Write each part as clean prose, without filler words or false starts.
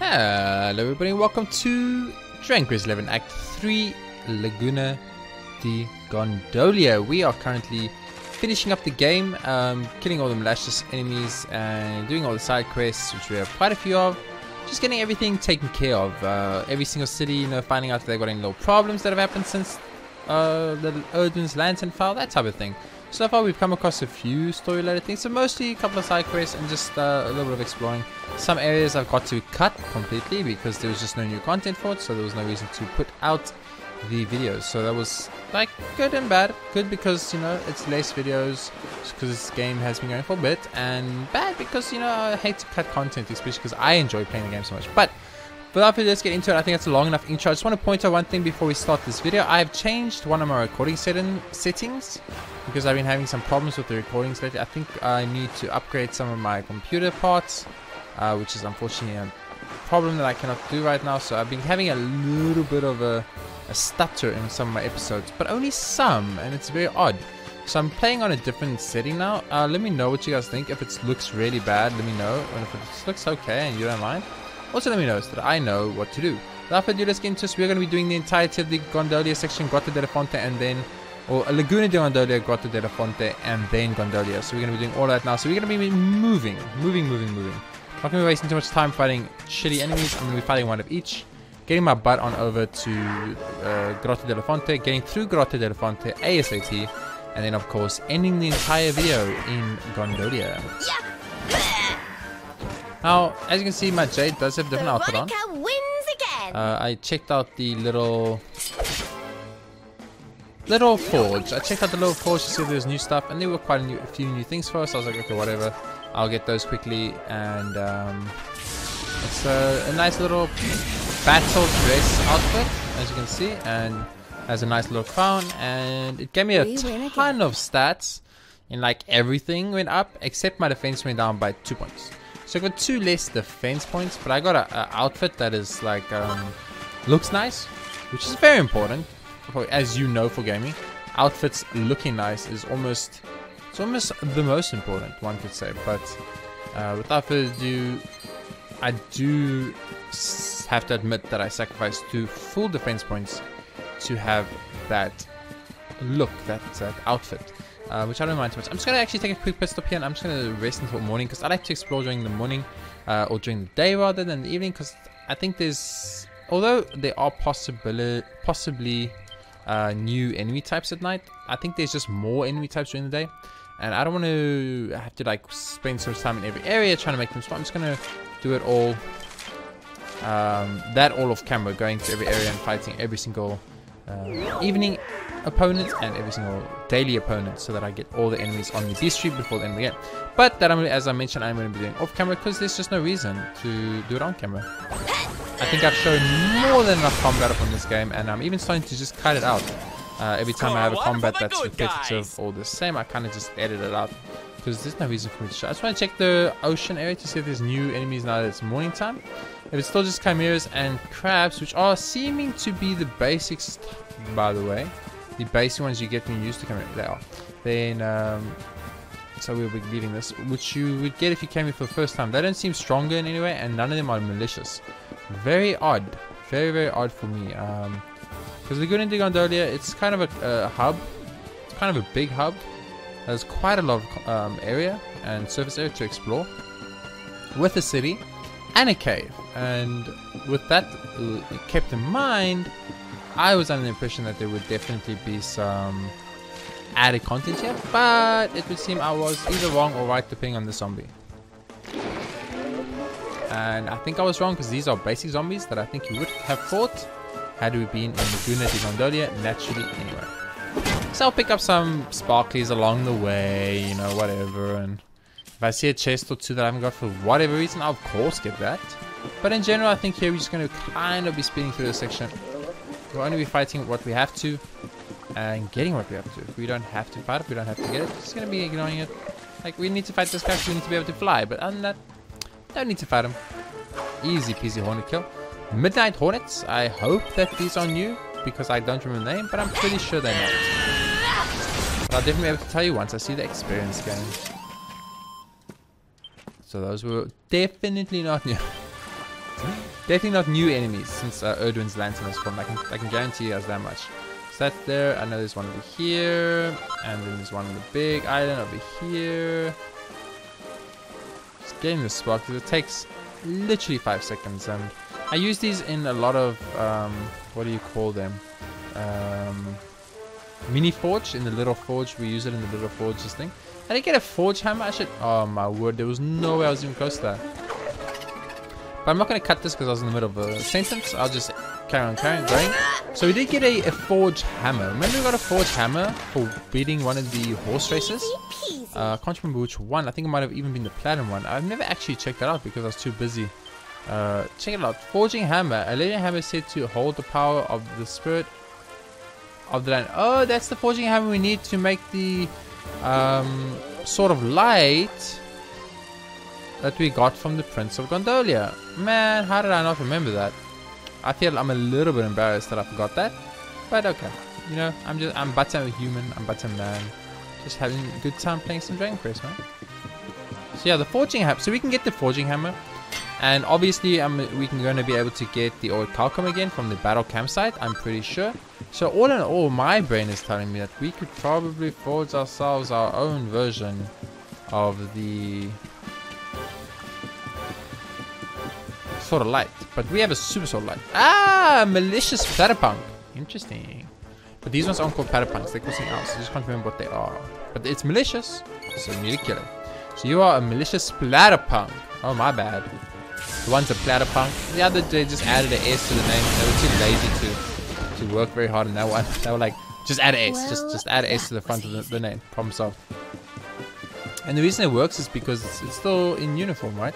Hello everybody, welcome to Dragon Quest 11 Act 3 Laguna di Gondolia. We are currently finishing up the game, killing all the malicious enemies and doing all the side quests, which we have quite a few of. Just getting everything taken care of. Every single city, you know, finding out if they've got any little problems that have happened since the Odin's Lantern fell, that type of thing. So far we've come across a few story related things, so mostly a couple of side quests and just a little bit of exploring. Some areas I've got to cut completely because there was just no new content for it, so there was no reason to put out the videos. So that was like good and bad. Good because, you know, it's less videos because this game has been going for a bit, and bad because, you know, I hate to cut content, especially because I enjoy playing the game so much. But without further, let's get into it. I think that's a long enough intro. I just want to point out one thing before we start this video. I've changed one of my recording settings because I've been having some problems with the recordings lately. I think I need to upgrade some of my computer parts, which is unfortunately a problem that I cannot do right now. So I've been having a little bit of a stutter in some of my episodes, but only some, and it's very odd. So I'm playing on a different setting now. Let me know what you guys think. If it looks really bad, let me know. And if it looks okay and you don't mind, also let me know so that I know what to do. Without further ado, let's get into this. We're going to be doing the entirety of the Gondolia section, Grotta della Fonte, and then, or Laguna di Gondolia, Grotta della Fonte, and then Gondolia. So we're going to be doing all that now. So we're going to be moving. Not going to be wasting too much time fighting shitty enemies. I'm going to be fighting one of each. Getting my butt on over to Grotta della Fonte, getting through Grotta della Fonte ASAP, and then of course ending the entire video in Gondolia. Now, as you can see, my Jade does have a different outfit on. I checked out the little forge. I checked out the little forge to see if there's new stuff, and there were quite a few new things for us. I was like, okay, whatever, I'll get those quickly. And it's a nice little battle dress outfit, as you can see, and has a nice little crown, and it gave me a ton of stats. In like everything went up except my defense went down by 2 points. So I got 2 less defense points, but I got an outfit that is like looks nice, which is very important. As you know, for gaming, outfits looking nice is almost the most important, one could say. But without further ado, I do have to admit that I sacrificed 2 full defense points to have that look, that outfit. Which I don't mind too much. I'm just going to actually take a quick pit stop here, and I'm just going to rest until morning, because I like to explore during the morning, or during the day rather than the evening, because I think there's, although there are possibly new enemy types at night, I think there's just more enemy types during the day, and I don't want to have to like spend so much time in every area trying to make them smart. I'm just going to do it all, all off camera, going to every area and fighting every single evening opponent and every single daily opponent, so that I get all the enemies on the beast street before the end of the game. But that, as I mentioned, I'm going to be doing off camera because there's just no reason to do it on camera. I think I've shown more than enough combat up on this game, and I'm even starting to just cut it out. Every time I have a combat that's repetitive or the same, I kind of just edit it out because there's no reason for me to show. I just want to check the ocean area to see if there's new enemies now that it's morning time. If it's still just chimeras and crabs, which are seeming to be the basics, by the way. The basic ones you get when you use the camera, they are. Then, so we'll be leaving this, which you would get if you came here for the first time. They don't seem stronger in any way, and none of them are malicious. Very odd. Very, very odd for me. Because Laguna di Gondolia, it's kind of a hub. It's kind of a big hub. There's quite a lot of area and surface area to explore, with a city and a cave. And with that kept in mind, I was under the impression that there would definitely be some added content here, but it would seem I was either wrong or right depending on the zombie. And I think I was wrong because these are basic zombies that I think you would have fought had we been in Laguna di Gondolia naturally anyway. So I'll pick up some sparklies along the way, you know, whatever, and if I see a chest or 2 that I haven't got for whatever reason, I'll of course get that. But in general, I think here we're just going to kind of be speeding through this section. We'll only be fighting what we have to and getting what we have to. If we don't have to fight it, we don't have to get it. We're just going to be ignoring it. Like, we need to fight this guy because we need to be able to fly. But other than that, don't need to fight him. Easy peasy hornet kill. Midnight Hornets. I hope that these are new because I don't remember the name, but I'm pretty sure they're not. But I'll definitely be able to tell you once I see the experience game. So those were definitely not new. definitely not new enemies since Erdwin's lantern has formed. I can guarantee you guys that much. So that's there. I know there's one over here, and then there's one on the big island over here. Just getting the spot because it takes literally 5 seconds, and I use these in a lot of what do you call them? Mini forge. In the little forge, we use it in the little forge. This thing. I didn't get a forge hammer. I should. Oh my word! There was no way I was even close to that. But I'm not going to cut this because I was in the middle of a sentence. I'll just carry on going. So we did get a forge hammer. Remember we got a forge hammer for beating one of the horse races? I can't remember which one. I think it might have even been the platinum one. I've never actually checked that out because I was too busy. Check it out. Forging hammer. A legendary hammer is said to hold the power of the spirit of the land. Oh, that's the forging hammer we need to make the sword of light that we got from the Prince of Gondolia. Man, how did I not remember that? I feel I'm a little bit embarrassed that I forgot that. But okay. You know, I'm but a human, I'm but a man. Just having a good time playing some Dragon Quest, man. So yeah, the forging hammer. So we can get the forging hammer. And obviously we can going to be able to get the orichalcum again from the battle campsite, I'm pretty sure. So all in all, my brain is telling me that we could probably forge ourselves our own version of the Sword of Light. But we have a super Sword of Light. Ah, malicious Platypunk. Interesting. But these ones aren't called Platypunks, they're called something else. I just can't remember what they are. But it's malicious, so you need to kill it. So you are a malicious Platypunk. Oh, my bad. The one's a Platypunk. The other, they just added an S to the name. They were too lazy to work very hard on that one. They were like, just add an S. Just add an S to the front of the name. Problem solved. And the reason it works is because it's still in uniform, right?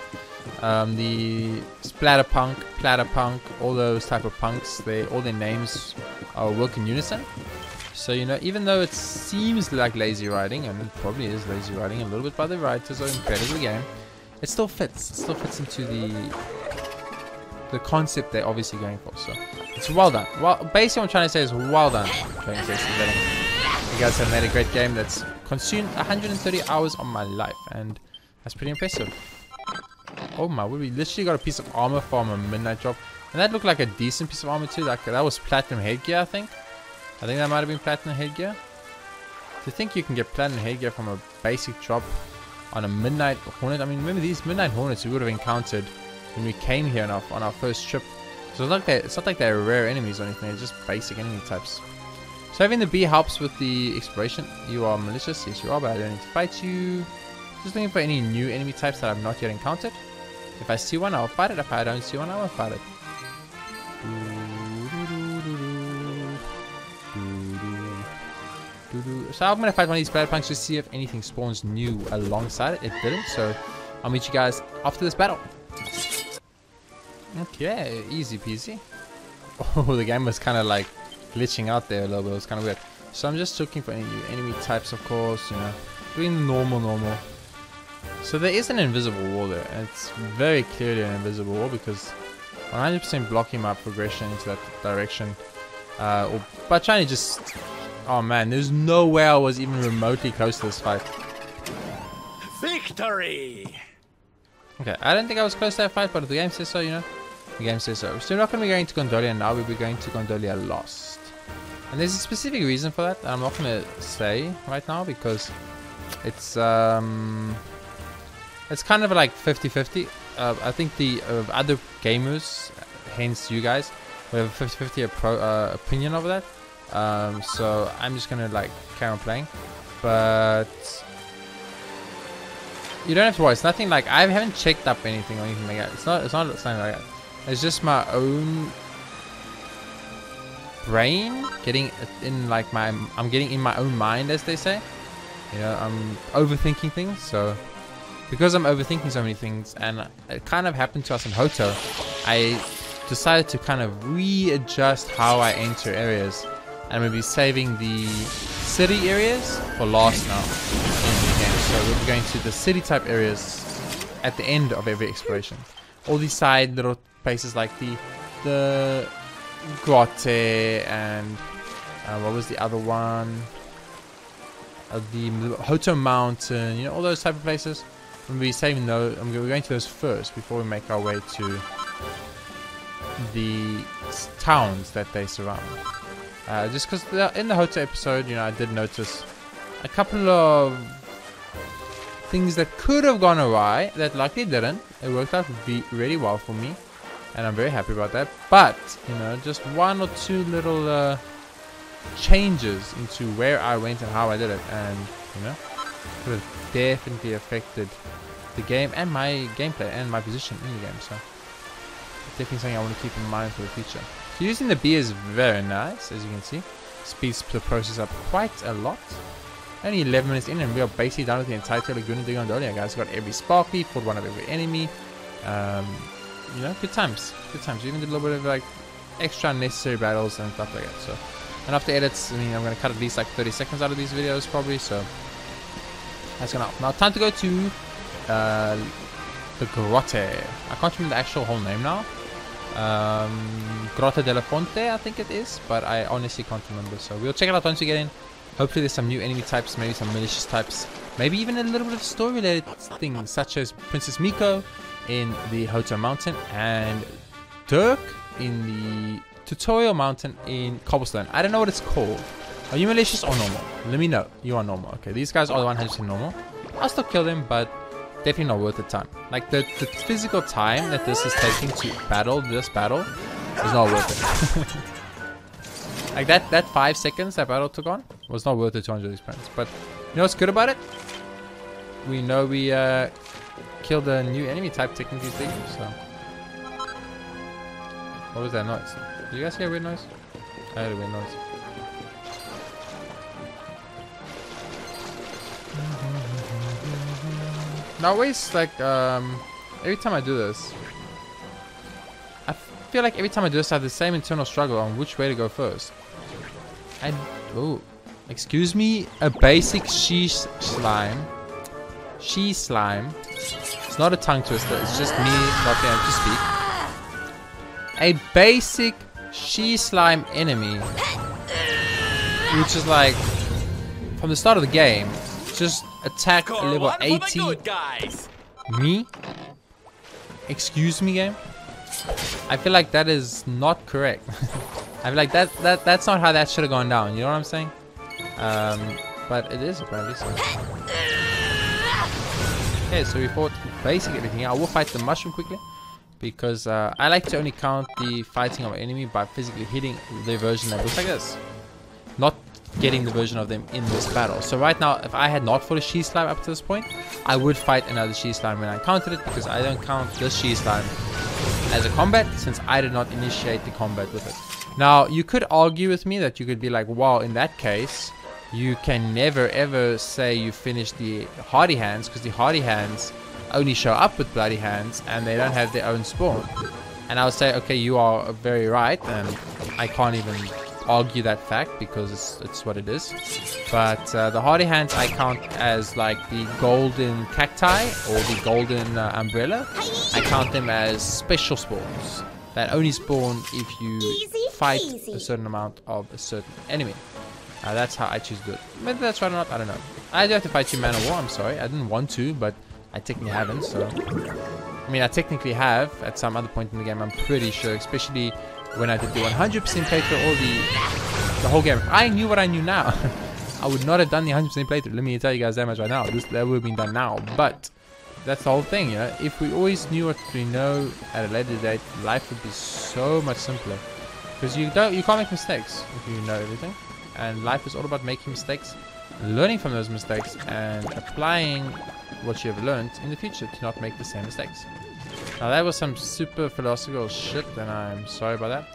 The Splatterpunk, Platypunk, all those type of punks, all their names work in unison. So, you know, even though it seems like lazy writing, and it probably is lazy writing a little bit by the writers or creators of the game, it still fits. It still fits into the concept they're obviously going for. So, it's well done. Well, basically what I'm trying to say is well done. You guys have made a great game that's consumed 130 hours of my life, and that's pretty impressive. Oh my, we literally got a piece of armor from a midnight drop, and that looked like a decent piece of armor too. Like that was platinum headgear, I think that might have been platinum headgear. To think you can get platinum headgear from a basic drop on a midnight hornet. I mean, remember these midnight hornets we would have encountered when we came here on our first trip. So it's not like they're rare enemies or anything. They're just basic enemy types. So having the bee helps with the exploration. You are malicious, yes you are, but I don't need to fight you. Just looking for any new enemy types that I've not yet encountered. If I see one, I'll fight it. If I don't see one, I won't fight it. So I'm going to fight one of these Platypunks to see if anything spawns new alongside it. It didn't, so I'll meet you guys after this battle. Okay, easy peasy. Oh, the game was kind of like glitching out there a little bit. It was kind of weird. So I'm just looking for any new enemy types, of course, you know. Doing the normal. So there is an invisible wall there, and it's very clearly an invisible wall because 100% blocking my progression into that direction. Or by trying to just... Oh man, there's no way I was even remotely close to this fight. Victory! Okay, I don't think I was close to that fight, but the game says so, you know. The game says so. So we're not going to be going to Gondolia now, we'll be going to Gondolia Lost. And there's a specific reason for that I'm not going to say right now because it's kind of like 50-50. I think the other gamers, hence you guys, will have a 50-50 opinion over that. So I'm just gonna like carry on playing, but you don't have to worry. It's nothing like I haven't checked up anything or anything like that. It's not something like that. It's just my own brain getting in like I'm getting in my own mind, as they say. You know, I'm overthinking things. So because I'm overthinking so many things, and it kind of happened to us in Hoto, I decided to kind of readjust how I enter areas. And we'll be saving the city areas for last now in the game. So we'll be going to the city type areas at the end of every exploration. All these side little places like the Grotte and what was the other one? The Hoto Mountain, you know, all those type of places. We'll be saving those. We're going to those first before we make our way to the towns that they surround. Just because in the Hotel episode, you know, I did notice a couple of things that could have gone awry that luckily didn't. It worked out really well for me, and I'm very happy about that. But you know, just one or two little changes into where I went and how I did it, and you know, could have definitely affected the game and my gameplay and my position in the game. So definitely something I want to keep in mind for the future. So using the B is very nice, as you can see. Speeds the process up quite a lot. Only 11 minutes in and we are basically done with the entirety of Laguna de Gondolia, guys. Got every sparkly, fought one of every enemy. You know, good times. Good times. We even did a little bit of like extra unnecessary battles and stuff like that. So, and after edits, I mean, I'm going to cut at least like 30 seconds out of these videos probably. So that's going to help. Now time to go to the Grotte. I can't remember the actual whole name now. Grotta della Fonte, I think it is, but I honestly can't remember. So we'll check it out once we get in. Hopefully there's some new enemy types, maybe some malicious types, maybe even a little bit of story related things, such as Princess Miko in the Hotel Mountain and Dirk in the Tutorial Mountain in Cobblestone. I don't know what it's called. Are you malicious or normal? Let me know. You are normal. Okay, these guys are 100% normal. I'll still kill them, but definitely not worth the time. Like the physical time that this is taking to battle this battle is not worth it. Like that 5 seconds that battle took on was not worth the 200 experience. But you know what's good about it? We know we killed a new enemy type technically speaking. So what was that noise? Did you guys hear a weird noise? I heard a weird noise. Now always like every time I do this, I feel like every time I do this I have the same internal struggle on which way to go first. Oh, excuse me, a basic she slime. It's not a tongue twister, it's just me not being able to speak. A basic she slime enemy, which is like from the start of the game, just attack level 80. Me? Excuse me, game? I feel like that is not correct. I feel like that's not how that should have gone down. You know what I'm saying? But it is apparently so. Okay, so we fought basically everything. I will fight the mushroom quickly because I like to only count the fighting of an enemy by physically hitting their version that looks like this, not getting the version of them in this battle. So right now, if I had not fought a she slime up to this point, I would fight another she slime when I encountered it, because I don't count this she slime as a combat since I did not initiate the combat with it. Now you could argue with me that you could be like, wow, in that case you can never ever say you finished the hardy hands, because the hardy hands only show up with bloody hands and they don't have their own spawn. And I would say, okay, you are very right, and I can't even argue that fact because it's what it is. But the hardy hands I count as like the golden cacti or the golden umbrella. I count them as special spawns that only spawn if you fight a certain amount of a certain enemy. That's how I choose to do it. Whether that's right or not, I don't know. I do have to fight you Man of War. I'm sorry, I didn't want to, but I technically haven't. So I mean, I technically have at some other point in the game, I'm pretty sure, especially when I did the 100% playthrough or the whole game. If I knew what I knew now, I would not have done the 100% playthrough. Let me tell you guys that much right now. That would have been done now. But that's the whole thing, you know. If we always knew what we know at a later date, life would be so much simpler. Because you can't make mistakes if you know everything. And life is all about making mistakes, learning from those mistakes, and applying what you have learned in the future to not make the same mistakes. Now that was some super philosophical shit, and I'm sorry about that.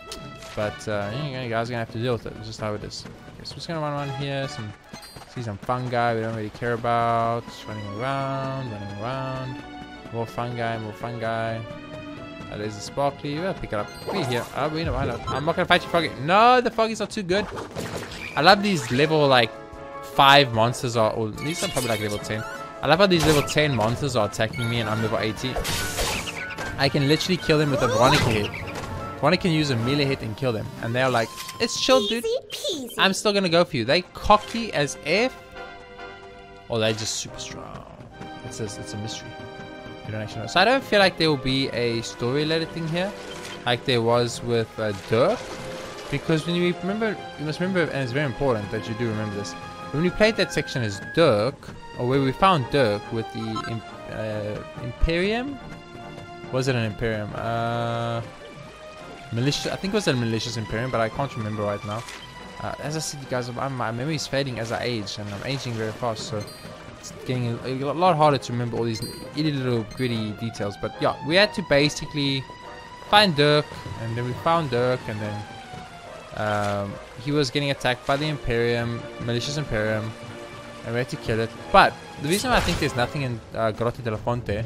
But you guys are gonna have to deal with it. It's just how it is. Okay, so we're just gonna run around here, see some fungi we don't really care about. Just running around. More fungi. There's a sparkly. We'll pick it up. We're here. We know. I'm not gonna fight you, Froggy. No, the Froggies are too good. I love these level like 5 monsters or these are probably like level 10. I love how these level 10 monsters are attacking me and I'm level 80. I can literally kill them with a Veronica hit. Veronica can use a melee hit and kill them. And they're like, it's chill, dude. I'm still gonna go for you. They cocky as F. Or they're just super strong. It's a mystery. You don't actually know. So I don't feel like there will be a story related thing here. like there was with Dirk. Because when you remember, you must remember, and it's very important that you do remember this. When we played that section as Dirk, or where we found Dirk with the Imperium. Was it an Imperium? Malicious. I think it was a malicious Imperium, but I can't remember right now. As I said, you guys, my memory is fading as I age, and I'm aging very fast, so it's getting a lot harder to remember all these little gritty details. But yeah, we had to basically find Dirk, and then we found Dirk, and then he was getting attacked by the Imperium, malicious Imperium, and we had to kill it. But the reason why I think there's nothing in Grotte della Fonte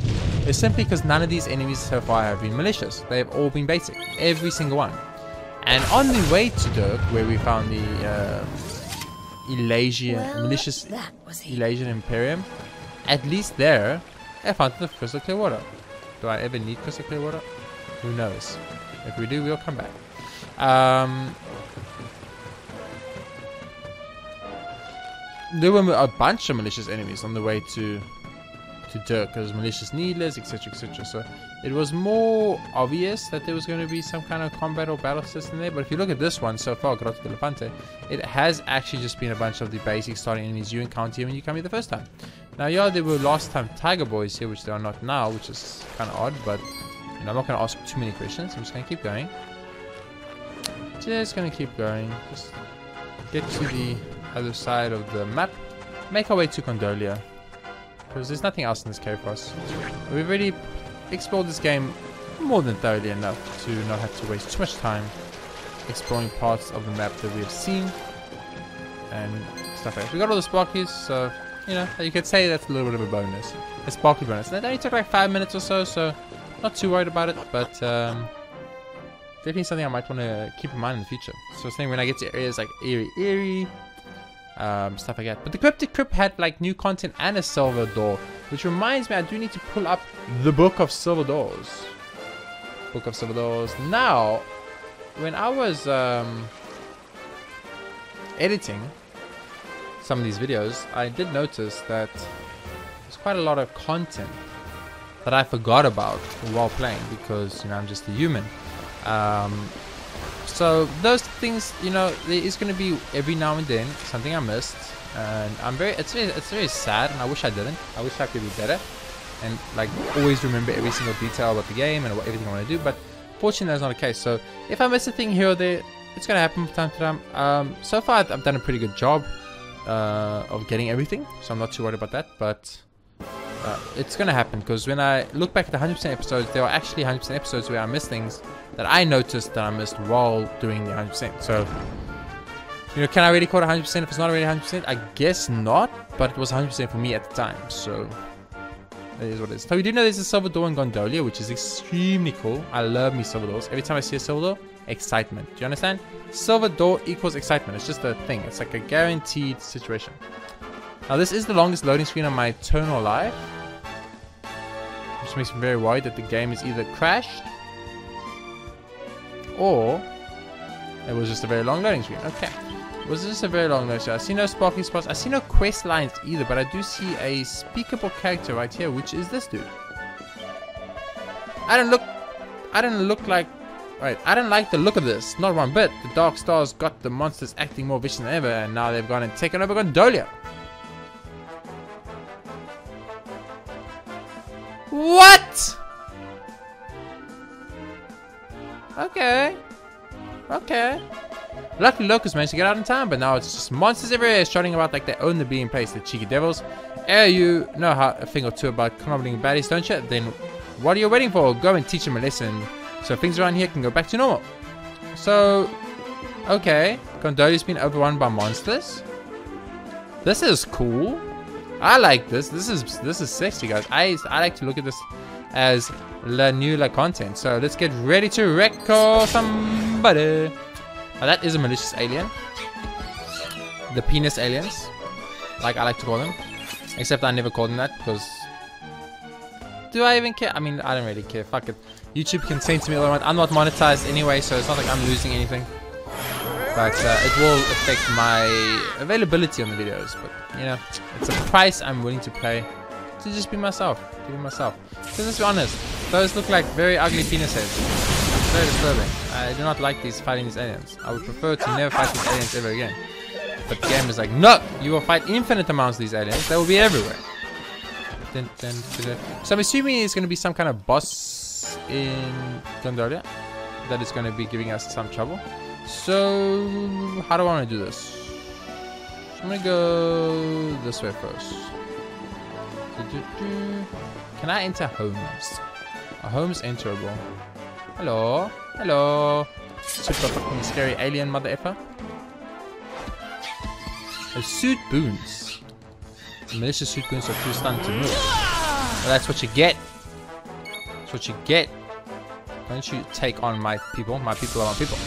is simply because none of these enemies so far have been malicious. They have all been basic, every single one. And on the way to Dirk, where we found the malicious Elasian Imperium, at least there, I found the crystal clear water. Do I ever need crystal clear water? Who knows? If we do, we'll come back. There were a bunch of malicious enemies on the way to Dirk. There was malicious needlers, etc, etc. So it was more obvious that there was going to be some kind of combat or battle system there. But if you look at this one so far, Grotte della Fonte, it has actually just been a bunch of the basic starting enemies you encounter here when you come here the first time. Now, yeah, there were last time Tiger Boys here, which they are not now, which is kind of odd. But you know, I'm not going to ask too many questions. I'm just going to keep going. Just going to keep going. Just get to the other side of the map. Make our way to Gondolia, because there's nothing else in this cave for us. We've already explored this game more than thoroughly enough to not have to waste too much time exploring parts of the map that we have seen and stuff like that. We got all the sparklies, so you know, you could say that's a little bit of a bonus. A sparkly bonus. That only took like 5 minutes or so, so not too worried about it, but definitely something I might want to keep in mind in the future. So I was thinking when I get to areas like Eerie, stuff like that. But the Cryptic Crypt had like new content and a silver door, which reminds me I do need to pull up the Book of Silver Doors. Book of Silver Doors. Now, when I was editing some of these videos, I did notice that there's quite a lot of content that I forgot about while playing, because you know I'm just a human. So those things, you know, there is going to be every now and then something I missed, and it's very sad, and I wish I didn't. I wish I could be better and like always remember every single detail about the game and everything I want to do. But fortunately, that's not the case. So if I miss a thing here or there, it's going to happen from time to time. So far, I've done a pretty good job of getting everything, so I'm not too worried about that. But it's going to happen, because when I look back at the 100% episodes, there are actually 100% episodes where I missed things that I noticed that I missed while doing the 100%. So, you know, can I really call it 100% if it's not already 100%? I guess not, but it was 100% for me at the time, so it is what it is. So we do know there's a silver door in Gondolia, which is extremely cool. I love me silver doors. Every time I see a silver door, excitement. Do you understand? Silver door equals excitement. It's just a thing. It's like a guaranteed situation. Now, this is the longest loading screen on my eternal life, which makes me very worried that the game is either crashed or it was just a very long loading screen. Okay. Was this a very long loading screen? I see no sparkly spots. I see no quest lines either, but I do see a speakable character right here, which is this dude. I don't like the look of this. Not one bit. The Dark Stars got the monsters acting more vicious than ever, and now they've gone and taken over Gondolia. What? Okay. Okay. Luckily, Locust managed to get out in time, but now it's just monsters everywhere strutting about like they own the being place, the cheeky devils. You know a thing or two about crumbling baddies, don't you? Then what are you waiting for? Go and teach them a lesson so things around here can go back to normal. So, okay. Gondolia's been overrun by monsters. This is cool. I like this. This is sexy, guys. I like to look at this as new content. So let's get ready to wreck somebody. Now that is a malicious alien. The penis aliens, like I like to call them. Except I never call them that, because do I even care? I mean, I don't really care. Fuck it. YouTube can censor me all I want. I'm not monetized anyway, so it's not like I'm losing anything. But it will affect my availability on the videos. But you know, it's a price I'm willing to pay to just be myself. To be myself. Because let's be honest, those look like very ugly penis heads. very disturbing. I do not like fighting these aliens. I would prefer to never fight these aliens ever again. But the game is like, no! You will fight infinite amounts of these aliens. They will be everywhere. So I'm assuming it's going to be some kind of boss in Gondolia that is going to be giving us some trouble. So, how do I want to do this? I'm going to go this way first. Can I enter homes? Are homes enterable? Hello? Hello? Super fucking scary alien mother effer. Suit boons. Malicious suit boons are too stunned to move. Well, that's what you get. That's what you get. Don't you take on my people. My people are my people.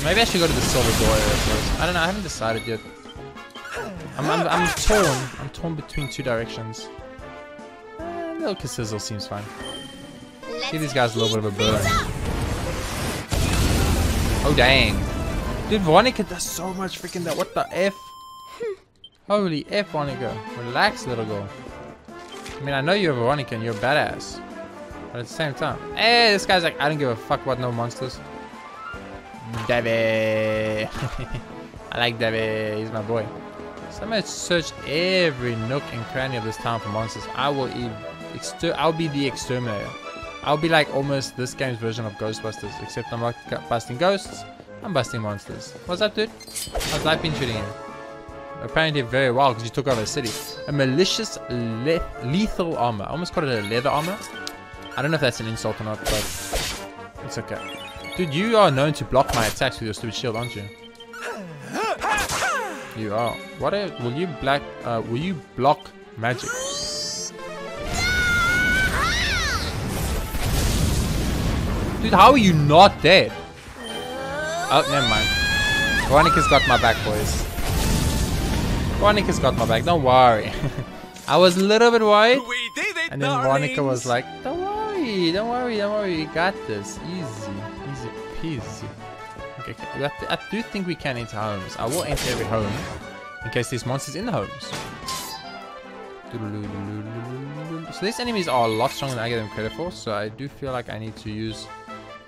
Maybe I should go to the silver door area first. I don't know. I haven't decided yet. I'm torn. I'm torn between two directions. Little Sizzle seems fine. Give these guys a little bit of a burn. Oh dang. Dude, Veronica does so much freaking that. What the F? Holy F, Veronica. Relax, little girl. I mean, I know you're Veronica and you're a badass. But at the same time. Hey, this guy's like, I don't give a fuck about no monsters. Davey. I like Davey. He's my boy. So I'm gonna search every nook and cranny of this town for monsters. I'll be the exterminator. I'll be like almost this game's version of Ghostbusters, except I'm not busting ghosts, I'm busting monsters. What's up, dude? How's life been treating you? Apparently very well, because you took over a city. A malicious lethal armor. I almost called it a leather armor. I don't know if that's an insult or not, but it's okay. Dude, you are known to block my attacks with your stupid shield, aren't you? You are. What will you block magic? Dude, how are you not dead? Oh, never mind. Veronica's got my back, boys. Veronica's got my back, don't worry. I was a little bit worried. And then Veronica was like, don't worry, don't worry, don't worry, you got this. Easy, easy peasy. Okay, I do think we can enter homes. I will enter every home in case there's monsters in the homes. So these enemies are a lot stronger than I give them credit for, so I do feel like I need to use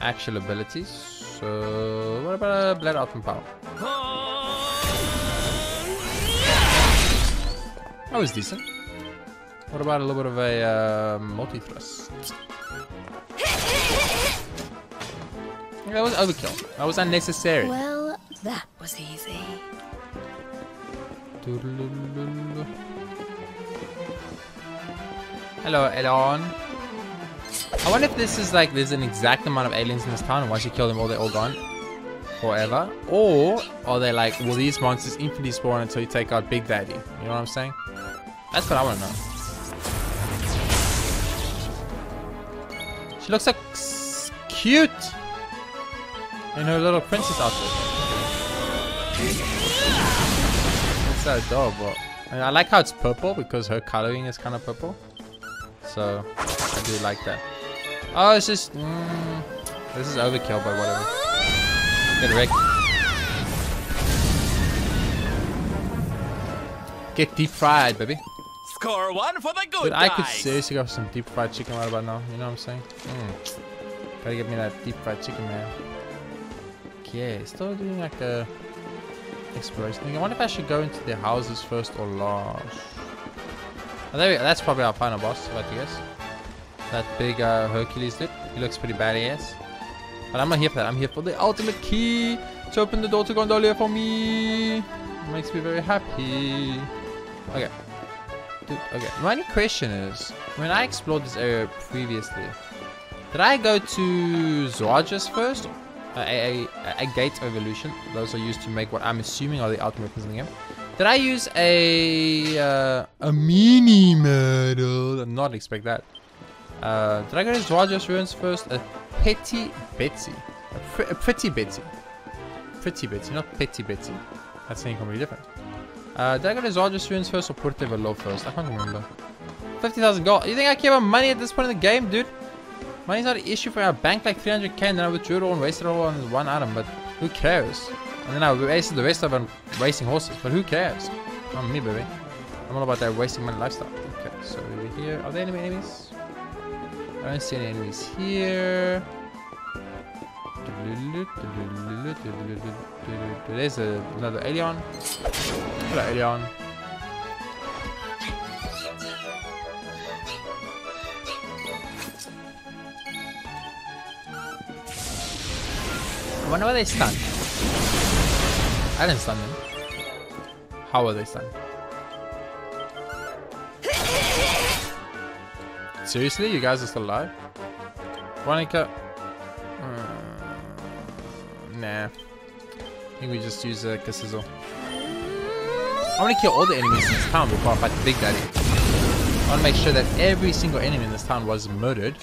actual abilities. So what about a Blood Ultimate Power? That was decent. What about a little bit of a multi-thrust? That was overkill. That was unnecessary. Well, that was easy. Hello, Elon. I wonder if this is like there's an exact amount of aliens in this town, and once you kill them all, they're all gone forever. Or are they like, will these monsters infinitely spawn until you take out Big Daddy? You know what I'm saying? That's what I want to know. She looks like cute in her little princess outfit. It's so adorable. And I like how it's purple because her coloring is kind of purple. So I do like that. Oh, it's just this is overkill, but whatever. Get wrecked. Get deep fried, baby. Score one for the good Dude, I could guys. seriously go for some deep fried chicken right about now. You know what I'm saying? Gotta get me that deep fried chicken, man. Okay, still doing like a exploration thing. I wonder if I should go into their houses first or last. Oh, there we go. That's probably our final boss, if I had to guess. That big Hercules dude. He looks pretty badass. But I'm not here for that. I'm here for the ultimate key to open the door to Gondolia for me. It makes me very happy. Okay. Dude, okay. My only question is, when I explored this area previously, did I go to Zoagus first? A gate evolution. Those are used to make what I'm assuming are the ultimate weapons in the game. Did I use a mini medal? Did not expect that. Did I go to Zoagus ruins first? A petty Betsy. A pretty Betsy. Pretty Betsy, not petty Betsy. That's something completely different. Did I go to Zoagus ruins first or Puerto Velo first? I can't remember. 50,000 gold. You think I care about money at this point in the game, dude? Money's not an issue for our bank, like 300k, and then I withdrew it all and wasted it all on one item, but who cares? And then I wasted the rest of it on racing horses, but who cares? Not me, baby. I'm all about that wasting money lifestyle. Okay, so over here, are there any enemies? I don't see any enemies here. There's another alien. Hello, alien. I wonder why they stunned. I didn't stun them. How were they stunned? Seriously? You guys are still alive? Veronica? Nah. I think we just use a sizzle. I want to kill all the enemies in this town before I fight the Big Daddy. I want to make sure that every single enemy in this town was murdered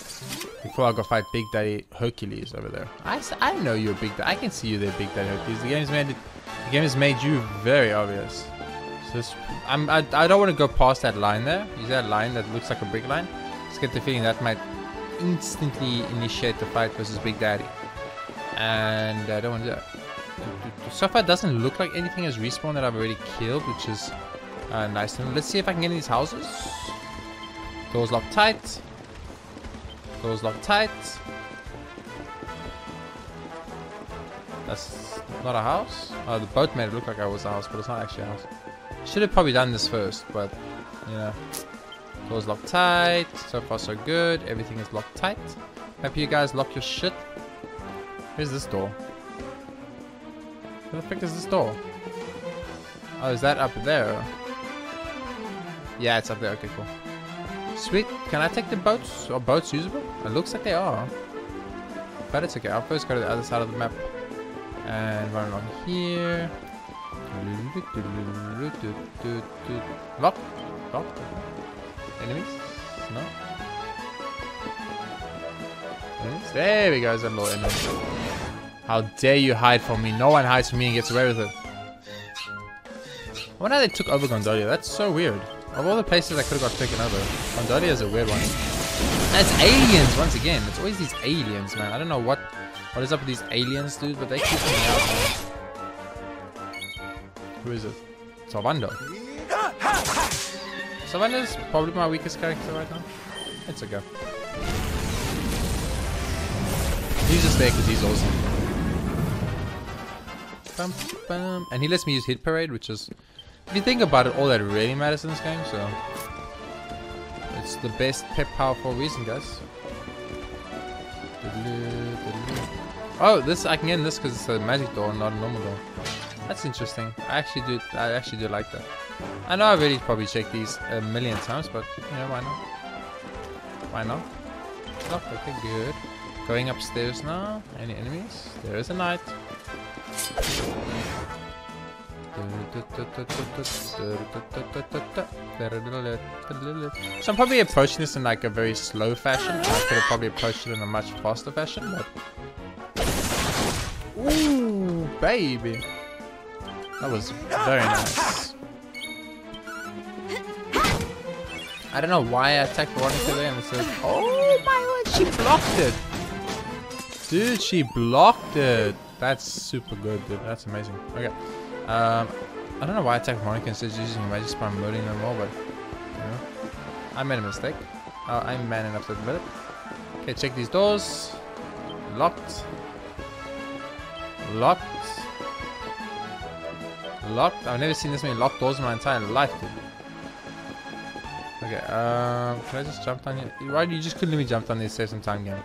before I go fight Big Daddy Hercules over there. I know you're a Big Daddy. I can see you there, Big Daddy Hercules. The game has made you very obvious. So I don't want to go past that line there. Use that line that looks like a brick line. Just get the feeling that might instantly initiate the fight versus Big Daddy. And I don't want to do that. So far it doesn't look like anything has respawned that I've already killed, which is nice. Let's see if I can get in these houses. Doors locked tight. Doors locked tight. That's not a house. Oh, the boat made it look like it was a house, but it's not actually a house. Should have probably done this first, but you know. Doors locked tight. So far so good. Everything is locked tight. Hope you guys lock your shit. Where's this door? Where the frick is this door? Oh, is that up there? Yeah, it's up there. Okay, cool. Sweet. Can I take the boats? Are boats usable? It looks like they are. But it's okay. I'll first go to the other side of the map. And run along here. Lock. Lock. Enemies? No. Enemies? There we go. There's a little enemy. How dare you hide from me? No one hides from me and gets away with it. I wonder how they took over Gondolia. That's so weird. Of all the places I could have got taken over, Gondolia is a weird one. And it's aliens once again. It's always these aliens, man. I don't know what is up with these aliens, dude, but they keep me out, man. Who is it? Salvando. Salvando's probably my weakest character right now. It's okay. He's just there because he's awesome. Bum, bum. And he lets me use Hit Parade, which is, if you think about it, all that really matters in this game, so it's the best pep power for a reason, guys. Oh, this I can get in this because it's a magic door, not a normal door. That's interesting. I actually do like that. I know I've already probably checked these a million times, but you know, why not? Why not? Oh, okay, good. Going upstairs now. Any enemies? There is a knight. So I'm probably approaching this in like a very slow fashion. I could have probably approached it in a much faster fashion, but ooh, baby, that was very nice. I don't know why I attacked Veronica there and it says, oh my word, she blocked it. Dude, she blocked it. That's super good, dude. That's amazing. Okay. I don't know why I attacked Veronica instead of using magic spell and murdering them all, but you know, I made a mistake. I'm man enough to admit it. Okay, check these doors. Locked. Locked. Locked. I've never seen this many locked doors in my entire life, dude. Okay, can I just jump down here? Why you just couldn't let me jump down there, save some time, game?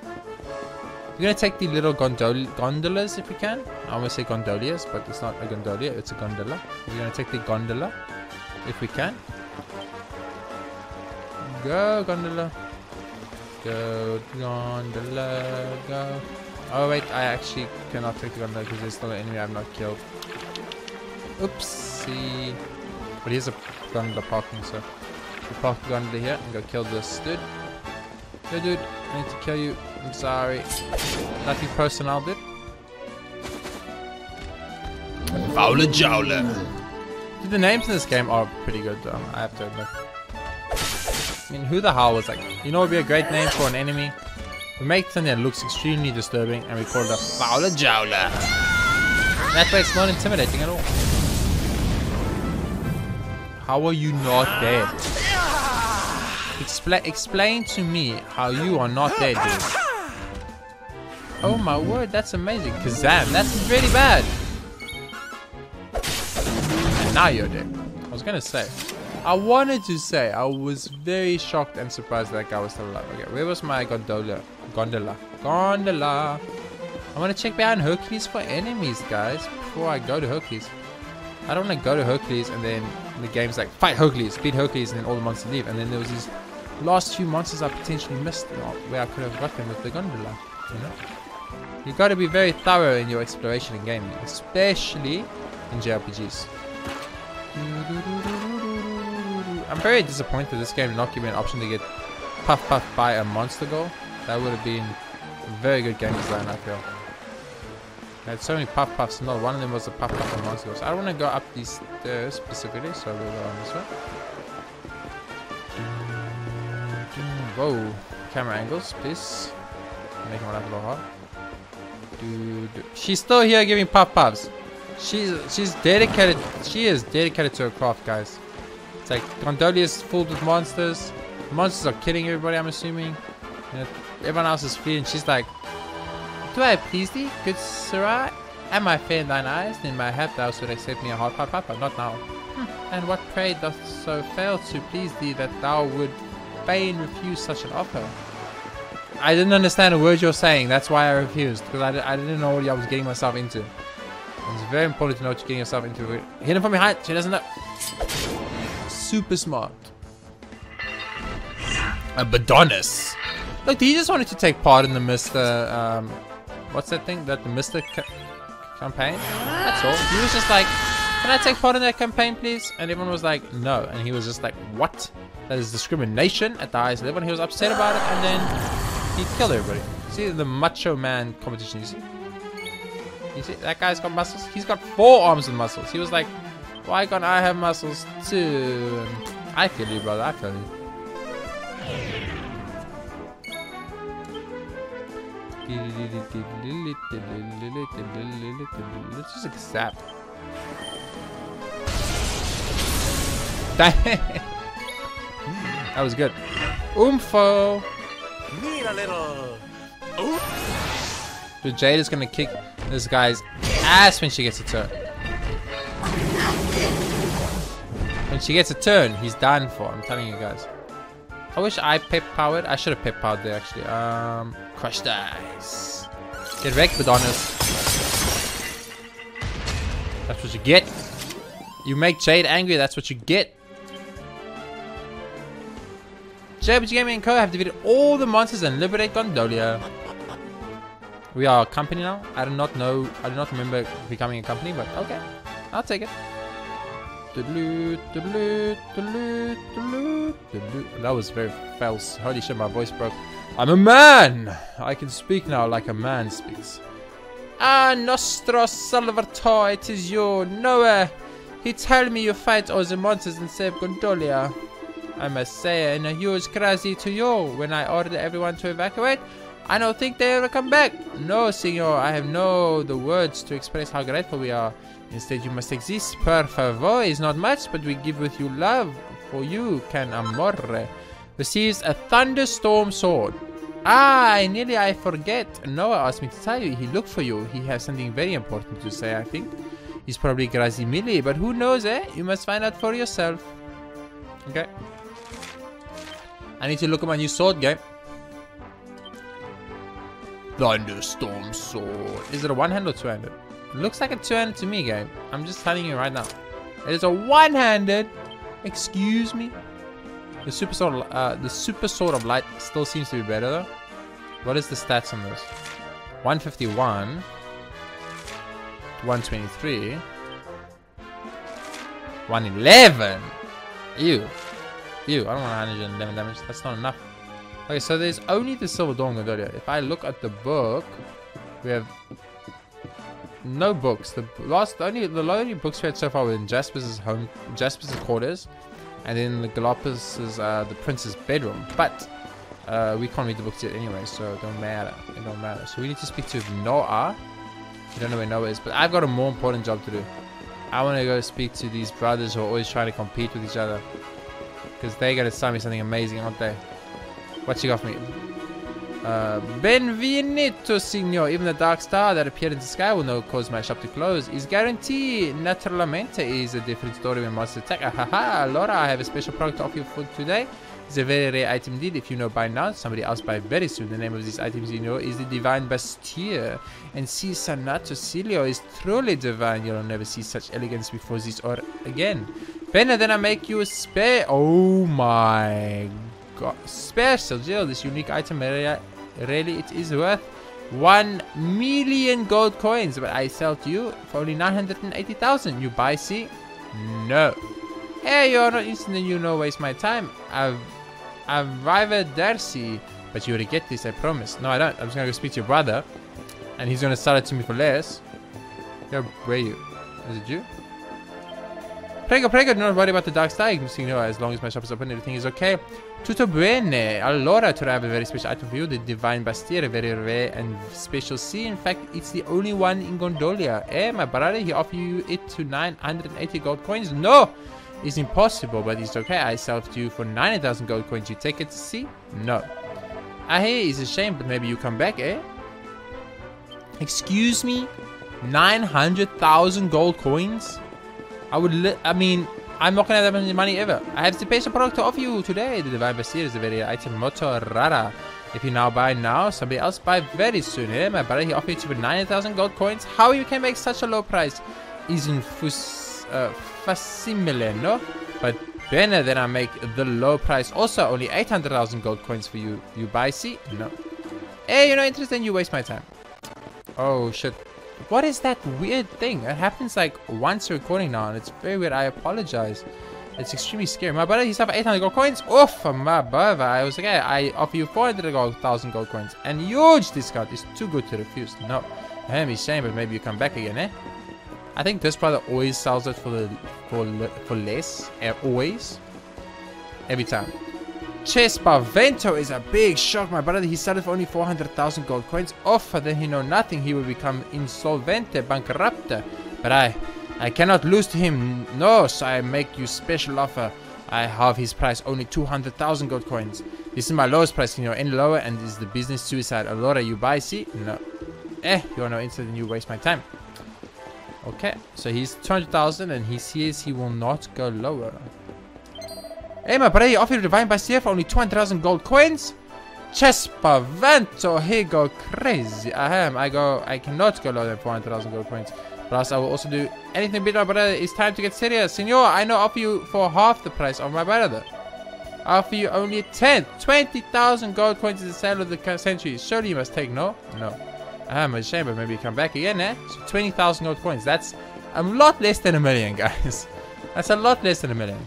We're gonna take the little gondolas if we can. I almost say gondolias, but it's not a gondolia, it's a gondola. We're gonna take the gondola if we can. Go gondola. Go gondola, go. Oh wait, I actually cannot take the gondola because there's still an enemy I have not killed. Oopsie. But here's a gondola parking, so we park the gondola here and go kill this dude. Yo dude, I need to kill you. I'm sorry. Nothing personal, dude. Fowler Jowler. Dude, the names in this game are pretty good though, I have to admit. I mean, who the hell was like, you know what would be a great name for an enemy? We make something that looks extremely disturbing and we call it a Fowler Jowler. That way it's not intimidating at all. How are you not dead? Explain to me how you are not dead, dude. Oh my word, that's amazing. Kazam, that's really bad. And now you're dead. I was gonna say. I wanted to say I was very shocked and surprised that guy was still alive. Okay, where was my gondola? I want to check behind Hercules for enemies, guys, before I go to Hercules. I don't want to go to Hercules and then the game's like, fight Hercules, beat Hercules, and then all the monsters leave. And then there was these last few monsters I potentially missed, where I could have got them with the gondola, you know? You got to be very thorough in your exploration in gaming, especially in JRPGs. I'm very disappointed this game did not give me an option to get puff by a monster goal. That would have been a very good game design, I feel. I had so many puffs, not one of them was a puff on monster goals. I don't want to go up these stairs specifically, so we'll go on this way. Whoa, camera angles, please. Making my life a little hard. She's still here giving puffs. She's dedicated. She is dedicated to her craft, guys. It's like Gondolia is filled with monsters. The monsters are killing everybody, I'm assuming. And everyone else is fleeing. She's like, do I please thee, good sirrah? Am I fair in thine eyes? Then mayhap thou should accept me a hard pipe, but not now. And what pray doth so fail to please thee that thou would fain refuse such an offer? I didn't understand a word you're saying. That's why I refused, because I didn't know what I was getting myself into. It's very important to know what you're getting yourself into. Hit him from behind. She doesn't know. Super smart. A Badonis. Look, he just wanted to take part in the Mr. What's that thing? The Mr. campaign? That's all. He was just like, can I take part in that campaign, please? And everyone was like, no. And he was just like, what? That is discrimination at the highest level. And he was upset about it. And then he killed everybody. See the macho man competition, you see? You see, that guy's got muscles. He's got 4 arms and muscles. He was like, why can't I have muscles too? I feel you, brother. I feel you. Let's just accept. That was good. Oomfo. Need a little. So Jade is gonna kick this guy's ass when she gets a turn. When she gets a turn, he's done for. I'm telling you guys. I wish I pep powered. I should have pep powered there actually. Crushed ice. Get wrecked, Badonis. That's what you get. You make Jade angry. That's what you get. JRPGaming & Co. have defeated all the monsters and liberate Gondolia. We are a company now. I do not know. I do not remember becoming a company, but okay. I'll take it. That was very false. Holy shit, my voice broke. I'm a man! I can speak now like a man speaks. Ah, monstrous Salvatore, it is you. Noah. He told me you fight all the monsters and save Gondolia. I must say, in a huge crazy to you when I ordered everyone to evacuate. I don't think they will come back. No, senor, I have no the words to express how grateful we are. Instead, you must exist. Per favor is not much, but we give with you love. For you, can amore. Receives a thunderstorm sword. Ah, I forget. Noah asked me to tell you. He looked for you. He has something very important to say, I think. He's probably Grazimili, but who knows, eh? You must find out for yourself. Okay. I need to look at my new sword game. Thunderstorm sword. Is it a one-handed or two-handed? It looks like a two-handed to me, game. I'm just telling you right now. It is a one-handed. Excuse me. The super sword of light still seems to be better though. What is the stats on this? 151, 123, 111. Ew. Ew. I don't want 111 damage. That's not enough. Okay, so there's only the Silver Dawn Gondolia. If I look at the book, we have no books. The only books we had so far were in Jasper's quarters, and then the Galapagos' the prince's bedroom. But we can't read the books yet anyway, so it don't matter. It don't matter. So we need to speak to Noah. We don't know where Noah is, but I've got a more important job to do. I want to go speak to these brothers who are always trying to compete with each other, because they're gonna tell me something amazing, aren't they? What you got for me? Benvenuto, signor. Even the dark star that appeared in the sky will not cause my shop to close. Is guarantee. Naturalmente is a different story when monsters attack. Haha, Laura, I have a special product to offer you for today. It's a very rare item indeed. If you know by now, somebody else by very soon. The name of these items you know is the Divine Bastille. And si Sanato Cilio is truly divine. You'll never see such elegance before this or again. Better than I make you a spare. Oh my god. Special deal. This unique item really it is worth 1 million gold coins, but I sell to you for only 980,000. You buy, see? No. Hey, you're not instant and you know waste my time. Arrivederci. But you already get this, I promise. No, I don't. I'm just gonna go speak to your brother, and he's gonna sell it to me for less. Yo, where are you? Is it you? Prego, do not worry about the dark star. You know, as long as my shop is open, everything is okay. Tutto bene. Allora, today I have a very special item for you, the Divine Bastille, a very rare and special sea. In fact, it's the only one in Gondolia. My brother, he offered you it to 980 gold coins. No, it's impossible, but it's okay. I sell it to you for 90,000 gold coins. You take it to see? No. I hear it's a shame, but maybe you come back, Excuse me? 900,000 gold coins? I mean, I'm not gonna have that much money ever. I have the special product to offer you today. The Divine Bastille is a very item molto rara. If you now buy now, somebody else buy very soon. My brother, he offered you for 90,000 gold coins. How you can make such a low price is facsimile, no? But better than I make the low price. Also, only 800,000 gold coins for you. You buy, see? No. Hey, you're not interested, then you waste my time. Oh shit. What is that weird thing? It happens like once a recording now, and it's very weird. I apologize. It's extremely scary. My brother, he's have 800 gold coins. Oof, my brother. I was like, hey, I offer you 400,000 gold coins. And huge discount. It's too good to refuse. No. I'm ashamed, but maybe you come back again, I think this brother always sells it for less. Always. Every time. Spavento is a big shock. My brother, he sold it for only 400,000 gold coins. Offer, then he know nothing. He will become insolvente, bankrupt. But I cannot lose to him. No, so I make you special offer. I have his price, only 200,000 gold coins. This is my lowest price, any lower, and this is the business suicide. Allora, you buy, see? No. You are no instant and you waste my time. Okay, so he's 200,000 and he says he will not go lower. Hey, my brother, he offered you Divine Bastille for only 200,000 gold coins. Spavento, he go crazy. I cannot go lower than 400,000 gold coins. Plus, I will also do anything bit, my brother. It's time to get serious. Senor, I know offer you for half the price of my brother. I offer you only a tenth. 20,000 gold coins is the sale of the century. Surely you must take, no? No. I'm ashamed, but maybe you come back again, So 20,000 gold coins. That's a lot less than a million, guys. That's a lot less than a million.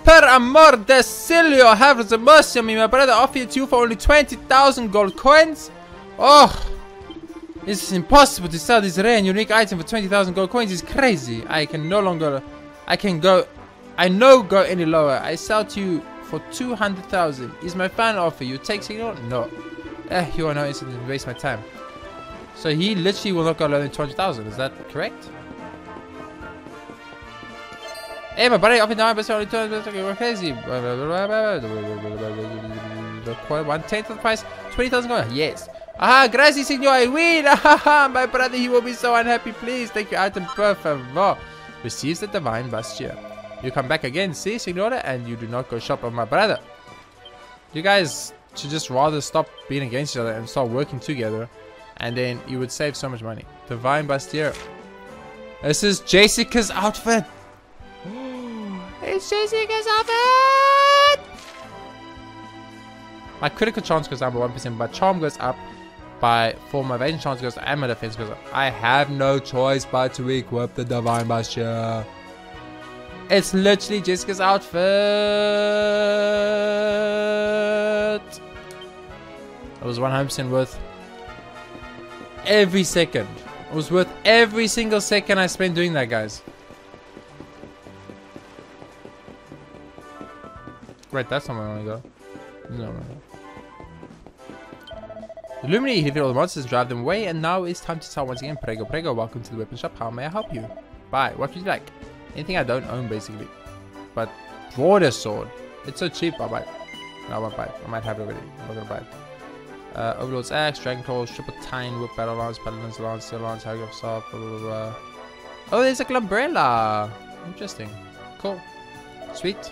Per amor de Cilio, have the mercy on me. My brother offered it to you for only 20,000 gold coins. Oh, this is impossible to sell this rare and unique item for 20,000 gold coins. It's crazy. I no go any lower. I sell to you for 200,000. Is my final offer. You take signal? No. You are no instant to waste my time. So he literally will not go lower than 200,000. Is that correct? Hey, my buddy, offered now, but only 200,000. You're crazy. 1/10 of the price. 20,000 gold. Yes. Grazie, signor. I win. My brother, he will be so unhappy. Please take your item, per favor. Receives the Divine Bastille. You come back again, see, signora, and you do not go shop on my brother. You guys should just rather stop being against each other and start working together, and then you would save so much money. Divine Bastille. This is Jessica's outfit. It's Jessica's outfit. My critical chance goes down by 1%, but charm goes up by 4. My evasion chance goes up, and my defense goes up. I have no choice but to equip the Divine Bastille. It's literally Jessica's outfit. It was 100% worth every second. It was worth every single second I spent doing that, guys. Right, that's not where I want to go. No. Illuminate, defeat all the monsters, drive them away, and now it's time to start once again. Prego, welcome to the weapon shop. How may I help you? Bye. What would you like? Anything I don't own, basically. But broader sword. It's so cheap, bye bye. No, I won't buy it. I might have it already. I'm not gonna buy it. Overlord's Axe, Dragon Claws, Triple Tine, Whip, Battle Lance, Paladin's Lance, Steel Lance, Hagrid Soft, blah, blah, blah. Oh, there's like an umbrella. Interesting. Cool. Sweet.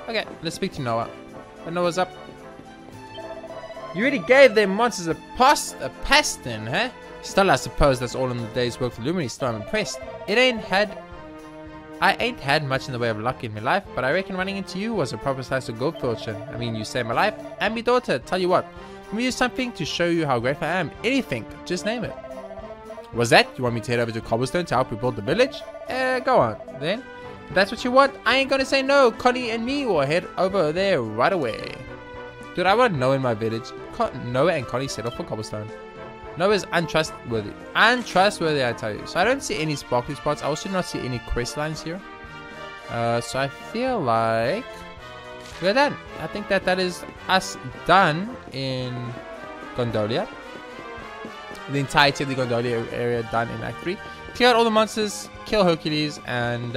Okay, let's speak to Noah. Noah's up. You already gave them monsters a pass then, huh? Still, I suppose that's all in the day's work for Luminary. Still, I'm impressed. I ain't had much in the way of luck in my life, but I reckon running into you was a proper slice of gold fortune. I mean, you saved my life and my daughter. Tell you what, let me use something to show you how grateful I am. Anything, just name it. Was that? You want me to head over to Cobblestone to help you build the village? Go on, then. If that's what you want, I ain't gonna say no. Connie and me will head over there right away. Dude, I want Noah in my village. Noah and Connie set off for Cobblestone. Noah's untrustworthy. Untrustworthy, I tell you. So I don't see any sparkly spots. I also do not see any quest lines here. So I feel like we're done. I think that is us done in Gondolia. The entirety of the Gondolia area done in Act 3. Clear out all the monsters, kill Hercules, and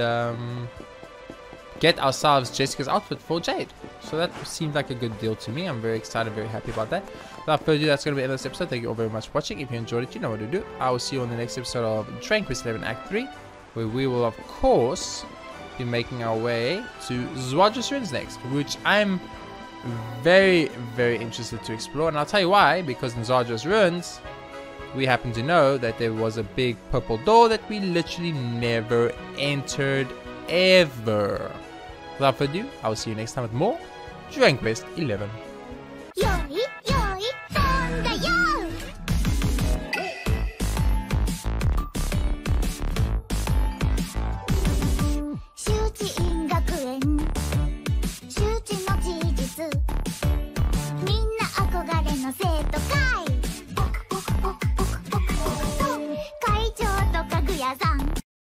get ourselves Jessica's outfit for Jade. So that seemed like a good deal to me. I'm very excited, very happy about that. Without further ado, that's going to be the end of this episode. Thank you all very much for watching. If you enjoyed it, you know what to do. I will see you on the next episode of Dragon Quest XI Act 3, where we will, of course, be making our way to Zwadras Ruins next, which I'm very, very interested to explore. And I'll tell you why, because in Zwadras Ruins, we happen to know that there was a big purple door that we literally never entered, ever. Without further ado, I will see you next time with more Dragon Quest XI.